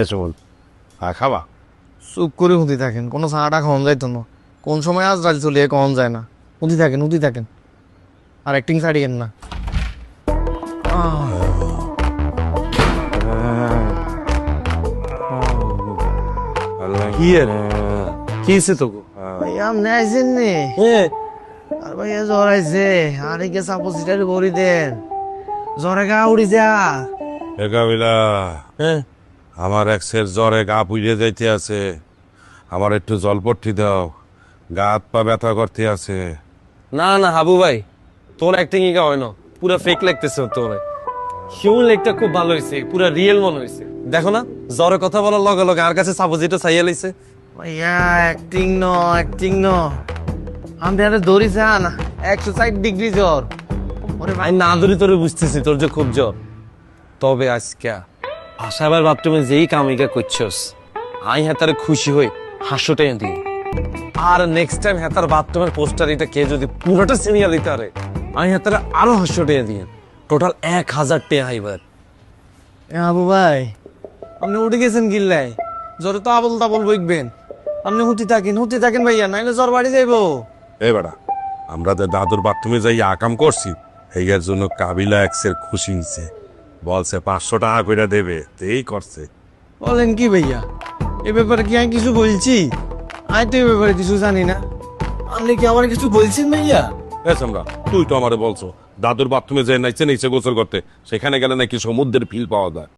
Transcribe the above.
এসে বল খাবা চুপ করে হুঁদি থাকেন, কোনো চাটা খাওয়ান যাইতো না। কোন সময় আজ রাজ চলিয়ে খাওয়ান যায় না। হুঁদি থাকেন আর অ্যাক্টিং ছাড়িয়েন না। কি হয়েছে তো ভাইয়া আপনি আইসেন নি? আর ভাইয়া জ্বর আইছে, আর একে সাপোজিটার করে দেন, জ্বরে গা উড়ি যা। একাবিলা আমার এক্সের জ্বরে গা পুড়িয়ে যাইতে আছে, আমার একটু জলপট্টি দাও, গা হাত পা ব্যথা করতে আছে। না না হাবু ভাই, তোর অ্যাক্টিং ইকা হয় না, পুরো ফেক লাগতেছে তোর। হিউম্যান লেগটা খুব ভালো হয়েছে, পুরো রিয়েল মনে হয়েছে। দেখো না, জ্বরে কথা বলার লগে লগে আর কাছে সাপোজিটও চাইয়া লাইছে। ভাইয়া অ্যাক্টিং ন আমি আরে দৌড়ি যান, 160 ডিগ্রি জ্বর। ওরে ভাই আমি না ধরি তোরে বুঝতেছি তোর যে খুব জ্বর। তবে আজকে আশাবার বাথরুমে যেই কামিকা করছস, আমি হেতারে খুশি হই 500 টাকা দিই। আর নেক্সট টাইম হেতার বাথরুমের পোস্টার এটা কে যদি পুরোটা সিনিয়া দিতে পারে, আমি হেতারে আরো 500 টাকা দিই। টোটাল 1000 টাকা আইবার। আবু ভাই আপনি উঠে গেছেন গিল্লাই, জ্বরে তো আবল তাবল বইকবেন। আপনি হুতি থাকেন ভাইয়া, নাইলে জ্বর বাড়ি যাইবো। এই বেটা, আমরা যে দাদুর বাথরুমে যাই আকাম করছি, এইটার জন্য কাবিলা এক্সের খুশি হয়েছে, বলছে 500 টাকা করে দেবে, এই করছে। বলেন কি ভাইয়া, এ ব্যাপারে কি আমি কিছু বলছি? আমি তো এ ব্যাপারে কিছু জানি না। আপনি কি আমার কিছু বলছেন ভাইয়া? আমরা তুই তো আমারে বলছো দাদুর বাথরুমে যে নাইছে নিচে গোসল করতে, সেখানে গেলে নাকি সমুদ্রের ফিল পাওয়া যায়।